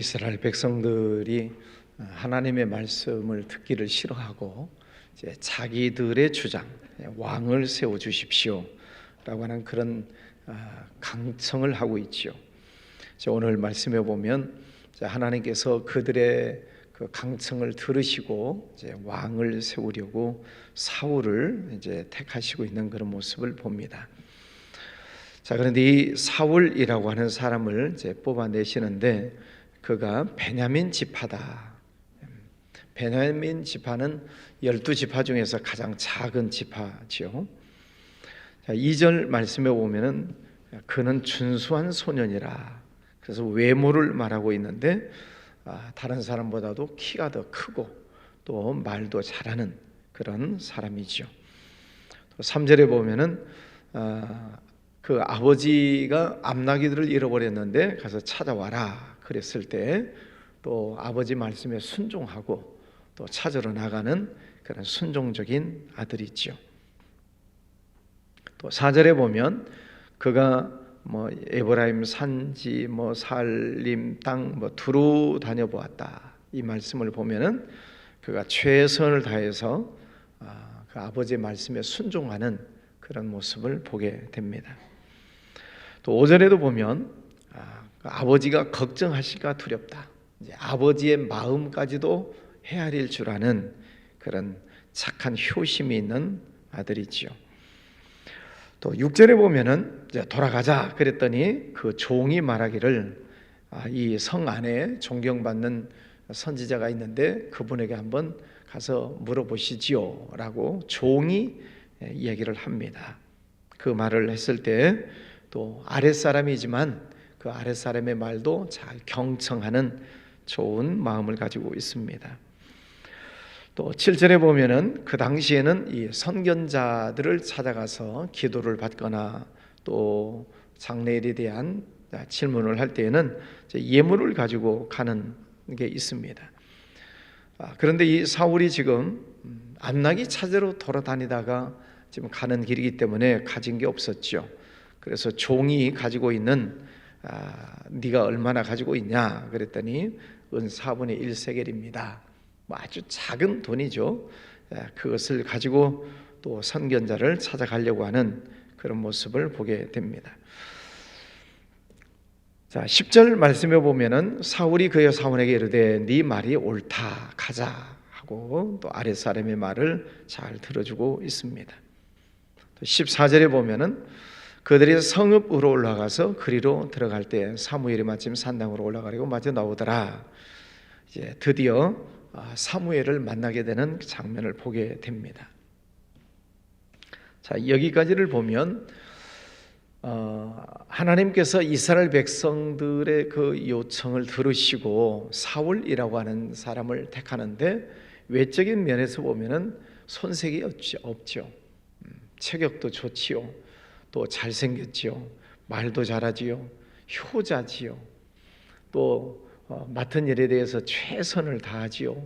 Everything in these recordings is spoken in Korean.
이스라엘 백성들이 하나님의 말씀을 듣기를 싫어하고 이제 자기들의 주장, 왕을 세워 주십시오라고 하는 그런 강청을 하고 있죠. 오늘 말씀해 보면 하나님께서 그들의 그 강청을 들으시고 이제 왕을 세우려고 사울을 이제 택하시고 있는 그런 모습을 봅니다. 그런데 이 사울이라고 하는 사람을 이제 뽑아내시는데 그가 베냐민 지파다. 베냐민 지파는 12지파 중에서 가장 작은 지파지요. 2절 말씀에 보면은 그는 준수한 소년이라. 그래서 외모를 말하고 있는데 다른 사람보다도 키가 더 크고 또 말도 잘하는 그런 사람이죠. 또 3절에 보면은 그 아버지가 암나기들을 잃어버렸는데 가서 찾아와라 그랬을 때 또 아버지 말씀에 순종하고 또 찾으러 나가는 그런 순종적인 아들이죠. 또 4절에 보면 그가 에브라임 산지 살림 땅 두루 다녀보았다 이 말씀을 보면은 그가 최선을 다해서 그 아버지의 말씀에 순종하는 그런 모습을 보게 됩니다. 또 5절에도 보면 아버지가 걱정하실까 두렵다. 이제 아버지의 마음까지도 헤아릴 줄 아는 그런 착한 효심이 있는 아들이지요. 또 6절에 보면은 이제 돌아가자 그랬더니 그 종이 말하기를 이 성 안에 존경받는 선지자가 있는데 그분에게 한번 가서 물어보시지요 라고 종이 이야기를 합니다. 그 말을 했을 때 또 아랫사람이지만 그 아랫사람의 말도 잘 경청하는 좋은 마음을 가지고 있습니다. 또 7절에 보면은 그 당시에는 이 선견자들을 찾아가서 기도를 받거나 또 장례일에 대한 질문을 할 때에는 예물을 가지고 가는 게 있습니다. 그런데 이 사울이 지금 암나기 찾으러 돌아다니다가 지금 가는 길이기 때문에 가진 게 없었죠. 그래서 종이 가지고 있는 네가 얼마나 가지고 있냐 그랬더니 은 4분의 1세겔입니다. 아주 작은 돈이죠. 그것을 가지고 또 선견자를 찾아가려고 하는 그런 모습을 보게 됩니다. 10절 말씀에 보면은 사울이 그의 사원에게 이르되 네 말이 옳다 가자 하고 또 아랫사람의 말을 잘 들어주고 있습니다. 14절에 보면은 그들이 성읍으로 올라가서 그리로 들어갈 때 사무엘이 마침 산당으로 올라가려고 마저 나오더라. 이제 드디어 사무엘을 만나게 되는 장면을 보게 됩니다. 여기까지를 보면 하나님께서 이스라엘 백성들의 그 요청을 들으시고 사울이라고 하는 사람을 택하는데 외적인 면에서 보면은 손색이 없죠. 체격도 좋지요. 또 잘생겼지요. 말도 잘하지요. 효자지요. 또 맡은 일에 대해서 최선을 다하지요.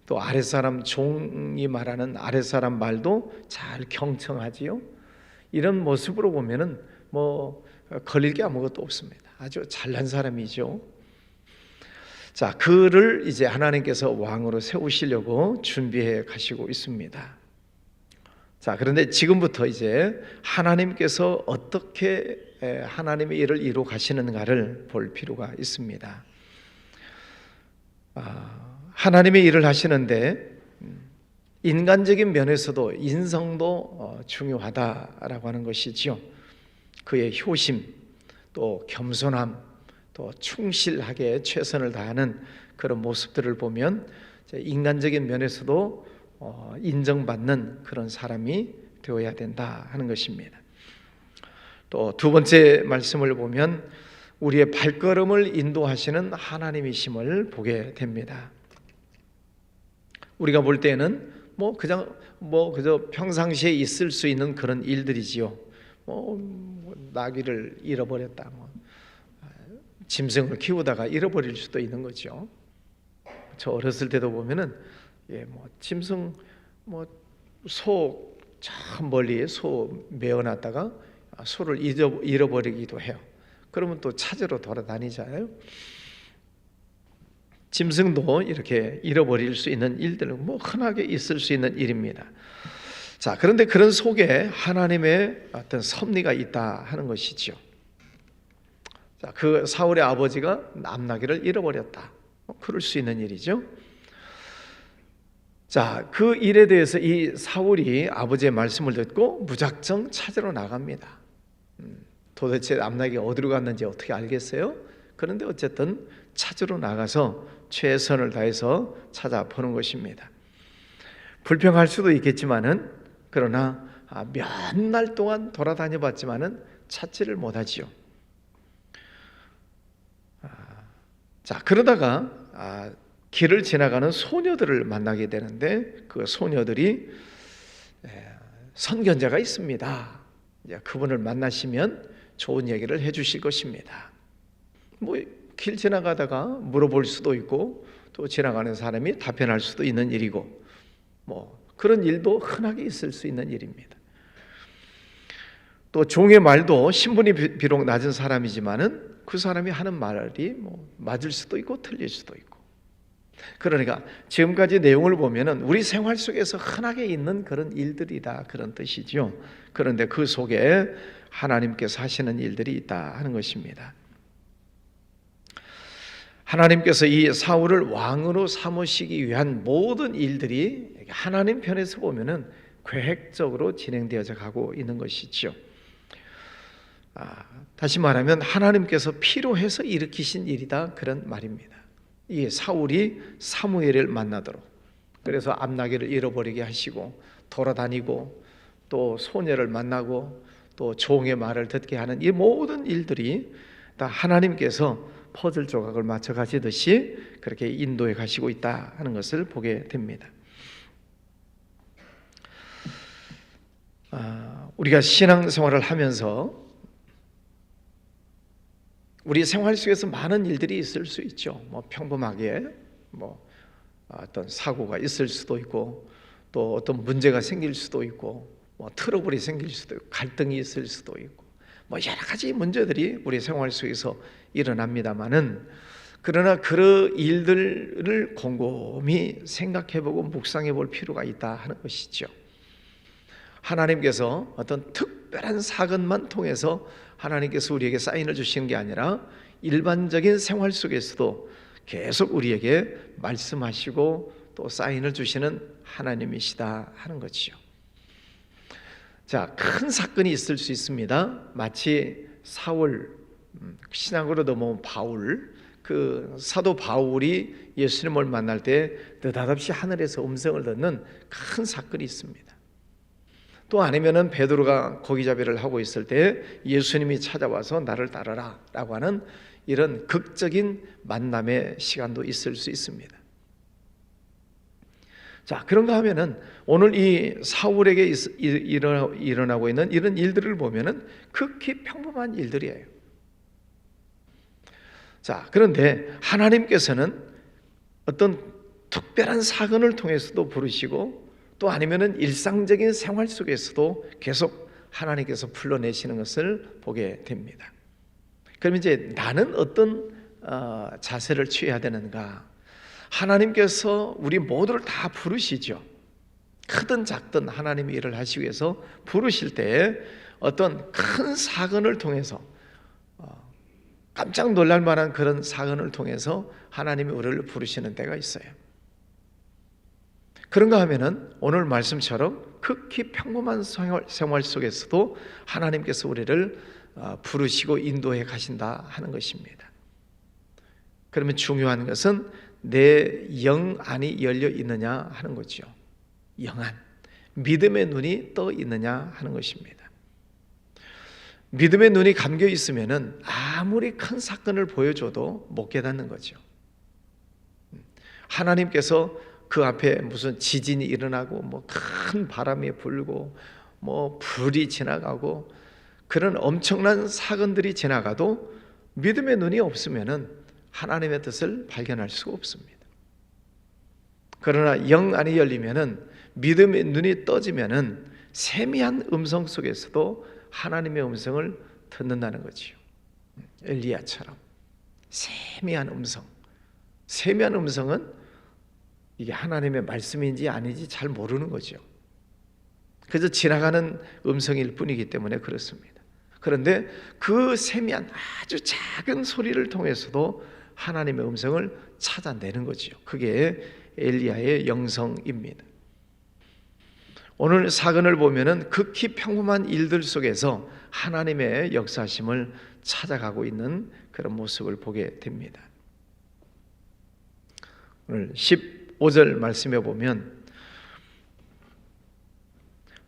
또 아랫사람 종이 말하는 아랫사람 말도 잘 경청하지요. 이런 모습으로 보면은 걸릴 게 아무것도 없습니다. 아주 잘난 사람이죠. 그를 이제 하나님께서 왕으로 세우시려고 준비해 가시고 있습니다. 그런데 지금부터 이제 하나님께서 어떻게 하나님의 일을 이루어 가시는가를 볼 필요가 있습니다. 하나님의 일을 하시는데 인간적인 면에서도 인성도 중요하다라고 하는 것이지요. 그의 효심, 또 겸손함, 또 충실하게 최선을 다하는 그런 모습들을 보면 인간적인 면에서도 인정받는 그런 사람이 되어야 된다 하는 것입니다. 또 두 번째 말씀을 보면 우리의 발걸음을 인도하시는 하나님이심을 보게 됩니다. 우리가 볼 때는 그저 평상시에 있을 수 있는 그런 일들이지요. 나귀를 잃어버렸다, 짐승을 키우다가 잃어버릴 수도 있는 거죠. 저 어렸을 때도 보면은 짐승 소 저 멀리 소 메어놨다가 소를 잃어버리기도 해요. 그러면 또 찾으러 돌아다니잖아요. 짐승도 이렇게 잃어버릴 수 있는 일들은 뭐 흔하게 있을 수 있는 일입니다. 자, 그런데 그런 속에 하나님의 어떤 섭리가 있다 하는 것이죠. 자, 그 사울의 아버지가 암나귀를 잃어버렸다. 그럴 수 있는 일이죠. 자, 그 일에 대해서 이 사울이 아버지의 말씀을 듣고 무작정 찾으러 나갑니다. 도대체 암나귀가 어디로 갔는지 어떻게 알겠어요? 그런데 어쨌든 찾으러 나가서 최선을 다해서 찾아보는 것입니다. 불평할 수도 있겠지만은 그러나 몇 날 동안 돌아다녀 봤지만은 찾지를 못하지요. 자, 그러다가 길을 지나가는 소녀들을 만나게 되는데 그 소녀들이 선견자가 있습니다. 그분을 만나시면 좋은 얘기를 해주실 것입니다. 뭐 길 지나가다가 물어볼 수도 있고 또 지나가는 사람이 답변할 수도 있는 일이고 뭐 그런 일도 흔하게 있을 수 있는 일입니다. 또 종의 말도 신분이 비록 낮은 사람이지만은 그 사람이 하는 말이 뭐 맞을 수도 있고 틀릴 수도 있고, 그러니까 지금까지 내용을 보면은 우리 생활 속에서 흔하게 있는 그런 일들이다 그런 뜻이죠. 그런데 그 속에 하나님께서 하시는 일들이 있다 하는 것입니다. 하나님께서 이 사울을 왕으로 삼으시기 위한 모든 일들이 하나님 편에서 보면은 계획적으로 진행되어져 가고 있는 것이죠. 다시 말하면 하나님께서 필요해서 일으키신 일이다 그런 말입니다. 이 사울이 사무엘을 만나도록, 그래서 암나귀를 잃어버리게 하시고 돌아다니고 또 소녀를 만나고 또 종의 말을 듣게 하는 이 모든 일들이 다 하나님께서 퍼즐 조각을 맞춰 가시듯이 그렇게 인도해 가시고 있다 하는 것을 보게 됩니다. 우리가 신앙생활을 하면서 우리 생활 속에서 많은 일들이 있을 수 있죠. 뭐 평범하게 뭐 어떤 사고가 있을 수도 있고 또 어떤 문제가 생길 수도 있고 뭐 트러블이 생길 수도 있고 갈등이 있을 수도 있고 뭐 여러 가지 문제들이 우리 생활 속에서 일어납니다만은, 그러나 그 일들을 곰곰이 생각해보고 묵상해볼 필요가 있다 하는 것이죠. 하나님께서 어떤 특별한 사건만 통해서 하나님께서 우리에게 사인을 주시는 게 아니라 일반적인 생활 속에서도 계속 우리에게 말씀하시고 또 사인을 주시는 하나님이시다 하는 거지요. 자, 큰 사건이 있을 수 있습니다. 마치 사울, 신약으로 넘어온 바울, 그 사도 바울이 예수님을 만날 때 느닷없이 하늘에서 음성을 듣는 큰 사건이 있습니다. 또 아니면은 베드로가 고기잡이를 하고 있을 때 예수님이 찾아와서 나를 따르라 라고 하는 이런 극적인 만남의 시간도 있을 수 있습니다. 자, 그런가 하면은 오늘 이 사울에게 일어나고 있는 이런 일들을 보면은 극히 평범한 일들이에요. 자, 그런데 하나님께서는 어떤 특별한 사건을 통해서도 부르시고 또 아니면은 일상적인 생활 속에서도 계속 하나님께서 불러내시는 것을 보게 됩니다. 그럼 이제 나는 어떤 자세를 취해야 되는가? 하나님께서 우리 모두를 다 부르시죠. 크든 작든 하나님이 일을 하시기 위해서 부르실 때 어떤 큰 사건을 통해서 깜짝 놀랄 만한 그런 사건을 통해서 하나님이 우리를 부르시는 때가 있어요. 그런가 하면은 오늘 말씀처럼 극히 평범한 생활 속에서도 하나님께서 우리를 부르시고 인도해 가신다 하는 것입니다. 그러면 중요한 것은 내 영 안이 열려 있느냐 하는 거죠. 영안, 믿음의 눈이 떠 있느냐 하는 것입니다. 믿음의 눈이 감겨 있으면은 아무리 큰 사건을 보여줘도 못 깨닫는 거죠. 하나님께서 그 앞에 무슨 지진이 일어나고 뭐 큰 바람이 불고 뭐 불이 지나가고 그런 엄청난 사건들이 지나가도 믿음의 눈이 없으면은 하나님의 뜻을 발견할 수가 없습니다. 그러나 영 안이 열리면은 믿음의 눈이 떠지면은 세미한 음성 속에서도 하나님의 음성을 듣는다는 거지요. 엘리야처럼 세미한 음성, 세미한 음성은 이게 하나님의 말씀인지 아닌지 잘 모르는 거죠. 그래서 지나가는 음성일 뿐이기 때문에 그렇습니다. 그런데 그 세미한 아주 작은 소리를 통해서도 하나님의 음성을 찾아내는 거죠. 그게 엘리야의 영성입니다. 오늘 사건을 보면은 극히 평범한 일들 속에서 하나님의 역사심을 찾아가고 있는 그런 모습을 보게 됩니다. 오늘 15절 말씀해 보면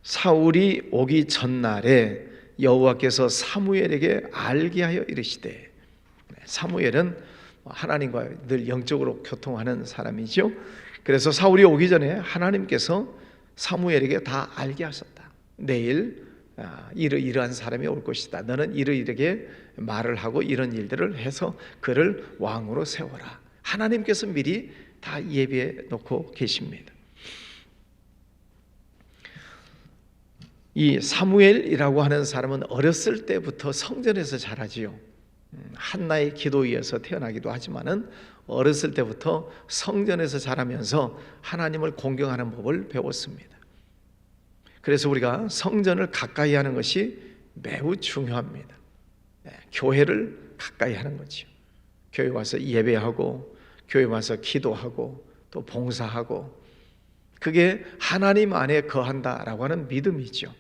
사울이 오기 전날에 여호와께서 사무엘에게 알게 하여 이르시되, 사무엘은 하나님과 늘 영적으로 교통하는 사람이죠. 그래서 사울이 오기 전에 하나님께서 사무엘에게 다 알게 하셨다. 내일 이러이러한 사람이 올 것이다. 너는 이러이러게 말을 하고 이런 일들을 해서 그를 왕으로 세워라. 하나님께서 미리 다 예비해 놓고 계십니다. 이 사무엘이라고 하는 사람은 어렸을 때부터 성전에서 자라지요. 한나의 기도에 의해서 태어나기도 하지만은 어렸을 때부터 성전에서 자라면서 하나님을 공경하는 법을 배웠습니다. 그래서 우리가 성전을 가까이 하는 것이 매우 중요합니다. 교회를 가까이 하는 거죠. 교회 와서 예배하고 교회 와서 기도하고 또 봉사하고, 그게 하나님 안에 거한다라고 하는 믿음이죠.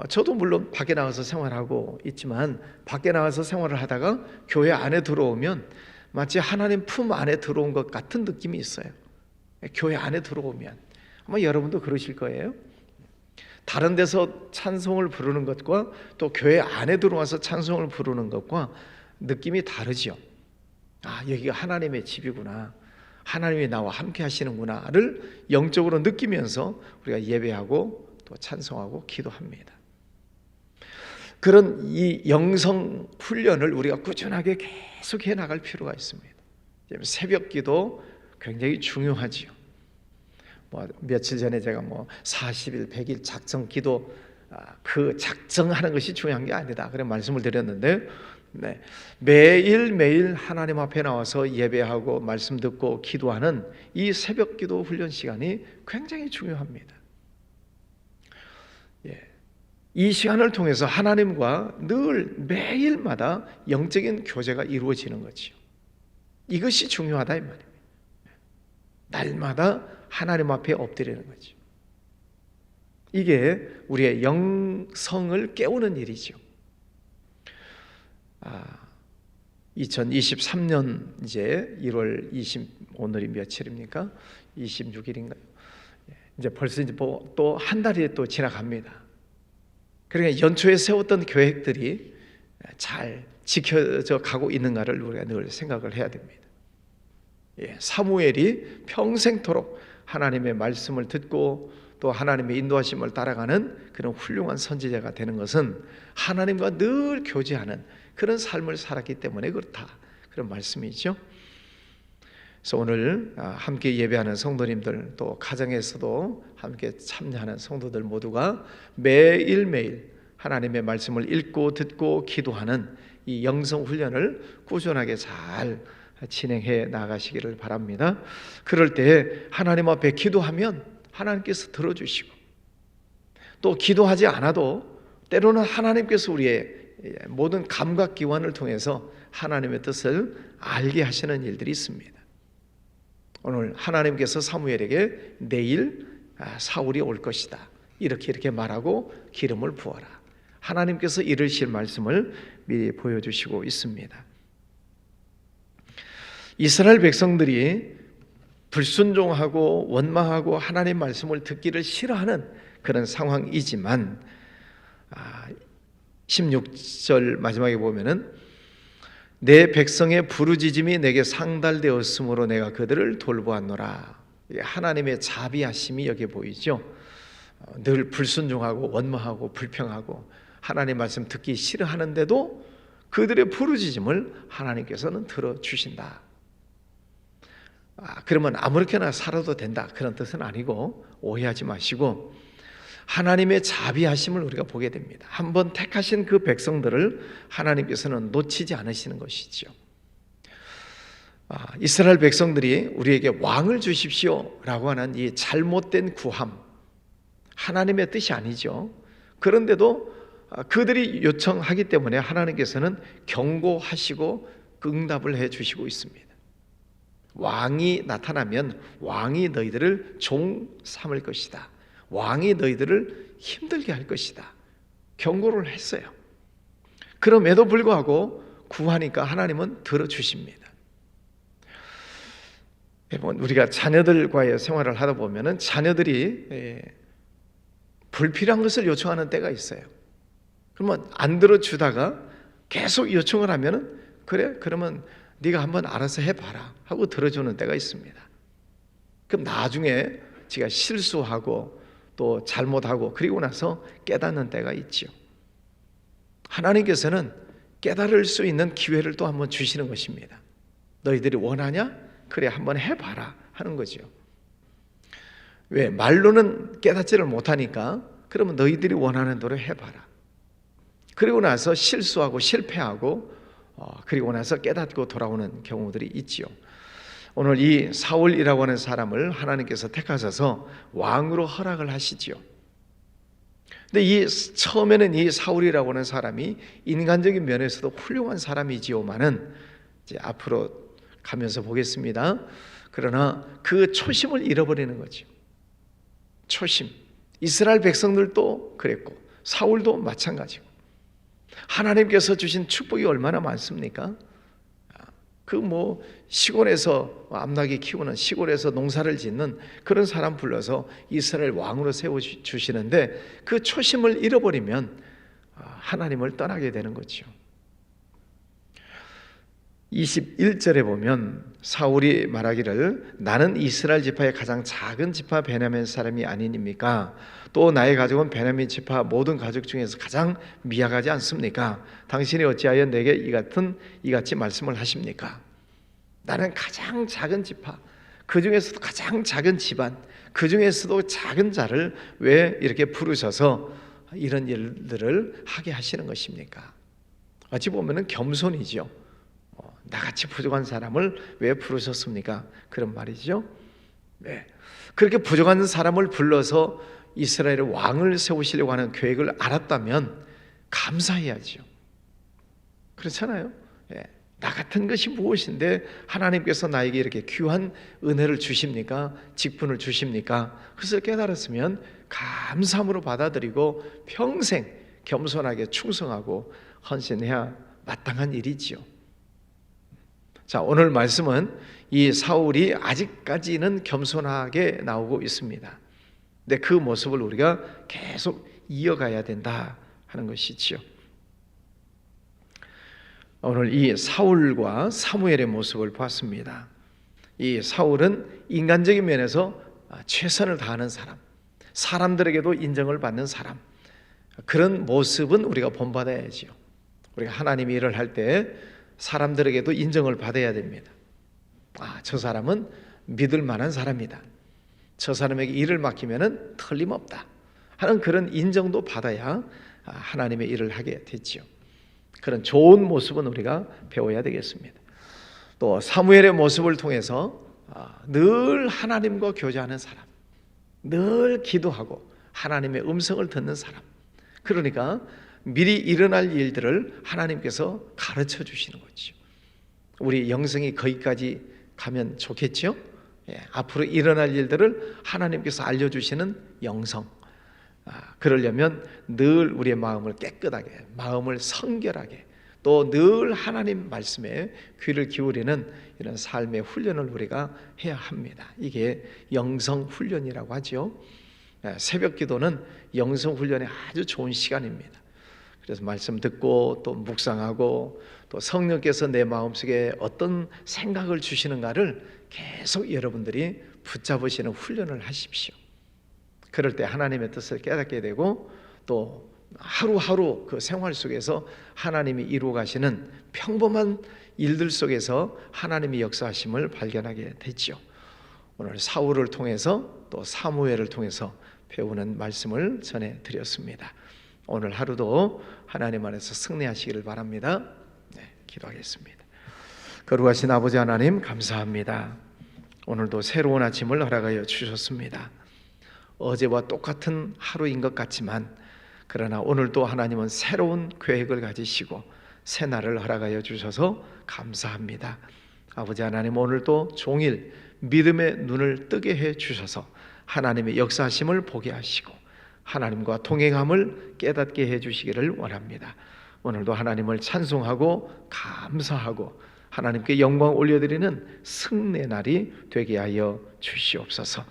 저도 물론 밖에 나가서 생활하고 있지만 밖에 나가서 생활을 하다가 교회 안에 들어오면 마치 하나님 품 안에 들어온 것 같은 느낌이 있어요. 교회 안에 들어오면 아마 여러분도 그러실 거예요. 다른 데서 찬송을 부르는 것과 또 교회 안에 들어와서 찬송을 부르는 것과 느낌이 다르죠. 여기가 하나님의 집이구나, 하나님이 나와 함께 하시는구나를 영적으로 느끼면서 우리가 예배하고 또 찬송하고 기도합니다. 그런 이 영성 훈련을 우리가 꾸준하게 계속해 나갈 필요가 있습니다. 새벽 기도 굉장히 중요하지요. 며칠 전에 제가 40일, 100일 작정 기도, 그 작정하는 것이 중요한 게 아니다, 그런 말씀을 드렸는데, 매일매일 하나님 앞에 나와서 예배하고 말씀 듣고 기도하는 이 새벽 기도 훈련 시간이 굉장히 중요합니다. 이 시간을 통해서 하나님과 늘 매일마다 영적인 교제가 이루어지는 거죠. 이것이 중요하다 이 말입니다. 날마다 하나님 앞에 엎드리는 거죠. 이게 우리의 영성을 깨우는 일이죠. 2023년 이제 1월 오늘이 며칠입니까? 26일인가요? 이제 벌써 또 한 달이 또 지나갑니다. 그러니까 연초에 세웠던 계획들이 잘 지켜져 가고 있는가를 우리가 늘 생각을 해야 됩니다. 사무엘이 평생토록 하나님의 말씀을 듣고 또 하나님의 인도하심을 따라가는 그런 훌륭한 선지자가 되는 것은 하나님과 늘 교제하는 그런 삶을 살았기 때문에 그렇다, 그런 말씀이죠. 그래서 오늘 함께 예배하는 성도님들, 또 가정에서도 함께 참여하는 성도들 모두가 매일매일 하나님의 말씀을 읽고 듣고 기도하는 이 영성 훈련을 꾸준하게 잘 진행해 나가시기를 바랍니다. 그럴 때 하나님 앞에 기도하면 하나님께서 들어주시고, 또 기도하지 않아도 때로는 하나님께서 우리의 모든 감각 기관을 통해서 하나님의 뜻을 알게 하시는 일들이 있습니다. 오늘 하나님께서 사무엘에게 내일 사울이 올 것이다, 이렇게 말하고 기름을 부어라. 하나님께서 이르실 말씀을 미리 보여주시고 있습니다. 이스라엘 백성들이 불순종하고 원망하고 하나님 말씀을 듣기를 싫어하는 그런 상황이지만 16절 마지막에 보면은 내 백성의 부르짖음이 내게 상달되었으므로 내가 그들을 돌보았노라. 하나님의 자비하심이 여기에 보이죠. 늘 불순종하고 원망하고 불평하고 하나님 말씀 듣기 싫어하는데도 그들의 부르짖음을 하나님께서는 들어주신다. 그러면 아무렇게나 살아도 된다, 그런 뜻은 아니고 오해하지 마시고 하나님의 자비하심을 우리가 보게 됩니다. 한번 택하신 그 백성들을 하나님께서는 놓치지 않으시는 것이죠. 이스라엘 백성들이 우리에게 왕을 주십시오라고 하는 이 잘못된 구함, 하나님의 뜻이 아니죠. 그런데도 그들이 요청하기 때문에 하나님께서는 경고하시고 응답을 해 주시고 있습니다. 왕이 나타나면 왕이 너희들을 종 삼을 것이다. 왕이 너희들을 힘들게 할 것이다. 경고를 했어요. 그럼에도 불구하고 구하니까 하나님은 들어주십니다. 여러분, 우리가 자녀들과의 생활을 하다 보면은 자녀들이 불필요한 것을 요청하는 때가 있어요. 그러면 안 들어주다가 계속 요청을 하면은 그래? 그러면 네가 한번 알아서 해봐라 하고 들어주는 때가 있습니다. 그럼 나중에 지가 실수하고 또 잘못하고 그리고 나서 깨닫는 때가 있죠. 하나님께서는 깨달을 수 있는 기회를 또 한번 주시는 것입니다. 너희들이 원하냐? 그래, 한번 해봐라 하는 거죠. 왜? 말로는 깨닫지를 못하니까 그러면 너희들이 원하는 대로 해봐라. 그리고 나서 실수하고 실패하고 그리고 나서 깨닫고 돌아오는 경우들이 있지요. 오늘 이 사울이라고 하는 사람을 하나님께서 택하셔서 왕으로 허락을 하시지요. 근데 처음에는 이 사울이라고 하는 사람이 인간적인 면에서도 훌륭한 사람이지요만은 이제 앞으로 가면서 보겠습니다. 그러나 그 초심을 잃어버리는 거죠. 초심. 이스라엘 백성들도 그랬고 사울도 마찬가지고 하나님께서 주신 축복이 얼마나 많습니까? 시골에서 암나귀 키우는 시골에서 농사를 짓는 그런 사람 불러서 이스라엘 왕으로 세워주시는데 그 초심을 잃어버리면 하나님을 떠나게 되는 거죠. 21절에 보면 사울이 말하기를 나는 이스라엘 지파의 가장 작은 지파 베냐민 사람이 아니니까 또 나의 가족은 베냐민 지파 모든 가족 중에서 가장 미약하지 않습니까? 당신이 어찌하여 내게 이같이 말씀을 하십니까? 나는 가장 작은 지파, 그 중에서도 가장 작은 집안, 그 중에서도 작은 자를 왜 이렇게 부르셔서 이런 일들을 하게 하시는 것입니까? 어찌 보면 겸손이죠. 나같이 부족한 사람을 왜 부르셨습니까? 그런 말이죠. 네. 그렇게 부족한 사람을 불러서 이스라엘의 왕을 세우시려고 하는 계획을 알았다면 감사해야죠. 그렇잖아요. 네. 나 같은 것이 무엇인데 하나님께서 나에게 이렇게 귀한 은혜를 주십니까? 직분을 주십니까? 그것을 깨달았으면 감사함으로 받아들이고 평생 겸손하게 충성하고 헌신해야 마땅한 일이지요. 자, 오늘 말씀은 이 사울이 아직까지는 겸손하게 나오고 있습니다. 근데 그 모습을 우리가 계속 이어가야 된다 하는 것이지요. 오늘 이 사울과 사무엘의 모습을 봤습니다. 이 사울은 인간적인 면에서 최선을 다하는 사람, 사람들에게도 인정을 받는 사람, 그런 모습은 우리가 본받아야지요. 우리가 하나님이 일을 할 때 사람들에게도 인정을 받아야 됩니다. 저 사람은 믿을 만한 사람이다. 저 사람에게 일을 맡기면은 틀림없다 하는 그런 인정도 받아야 하나님의 일을 하게 됐지요. 그런 좋은 모습은 우리가 배워야 되겠습니다. 또 사무엘의 모습을 통해서 늘 하나님과 교제하는 사람, 늘 기도하고 하나님의 음성을 듣는 사람, 그러니까 미리 일어날 일들을 하나님께서 가르쳐 주시는 거죠. 우리 영성이 거기까지 가면 좋겠죠? 앞으로 일어날 일들을 하나님께서 알려주시는 영성, 그러려면 늘 우리의 마음을 깨끗하게, 마음을 성결하게, 또 늘 하나님 말씀에 귀를 기울이는 이런 삶의 훈련을 우리가 해야 합니다. 이게 영성 훈련이라고 하죠. 새벽 기도는 영성 훈련에 아주 좋은 시간입니다. 그래서 말씀 듣고 또 묵상하고 또 성령께서 내 마음속에 어떤 생각을 주시는가를 계속 여러분들이 붙잡으시는 훈련을 하십시오. 그럴 때 하나님의 뜻을 깨닫게 되고 또 하루하루 그 생활 속에서 하나님이 이루어 가시는 평범한 일들 속에서 하나님의 역사하심을 발견하게 되죠. 오늘 사울을 통해서 또 사무엘을 통해서 배우는 말씀을 전해드렸습니다. 오늘 하루도 하나님 안에서 승리하시기를 바랍니다. 기도하겠습니다. 거룩하신 아버지 하나님 감사합니다. 오늘도 새로운 아침을 허락하여 주셨습니다. 어제와 똑같은 하루인 것 같지만 그러나 오늘도 하나님은 새로운 계획을 가지시고 새날을 허락하여 주셔서 감사합니다. 아버지 하나님, 오늘도 종일 믿음의 눈을 뜨게 해 주셔서 하나님의 역사하심을 보게 하시고 하나님과 동행함을 깨닫게 해 주시기를 원합니다. 오늘도 하나님을 찬송하고 감사하고 하나님께 영광 올려드리는 승리의 날이 되게 하여 주시옵소서.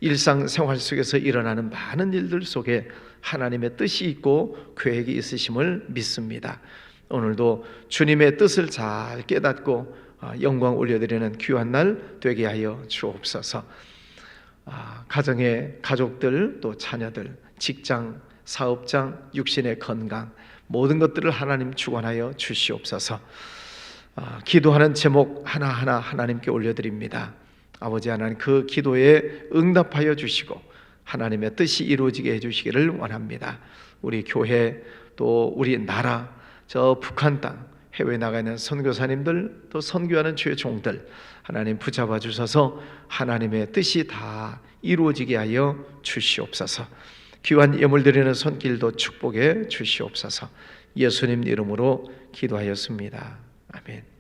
일상생활 속에서 일어나는 많은 일들 속에 하나님의 뜻이 있고 계획이 있으심을 믿습니다. 오늘도 주님의 뜻을 잘 깨닫고 영광 올려드리는 귀한 날 되게 하여 주옵소서. 가정의 가족들, 또 자녀들, 직장, 사업장, 육신의 건강, 모든 것들을 하나님 주관하여 주시옵소서. 기도하는 제목 하나하나 하나님께 올려드립니다. 아버지 하나님, 그 기도에 응답하여 주시고 하나님의 뜻이 이루어지게 해주시기를 원합니다. 우리 교회, 또 우리 나라, 저 북한 땅, 해외에 나가 있는 선교사님들, 또 선교하는 주의 종들 하나님 붙잡아 주셔서 하나님의 뜻이 다 이루어지게 하여 주시옵소서. 귀한 예물 드리는 손길도 축복해 주시옵소서. 예수님 이름으로 기도하였습니다. 아멘.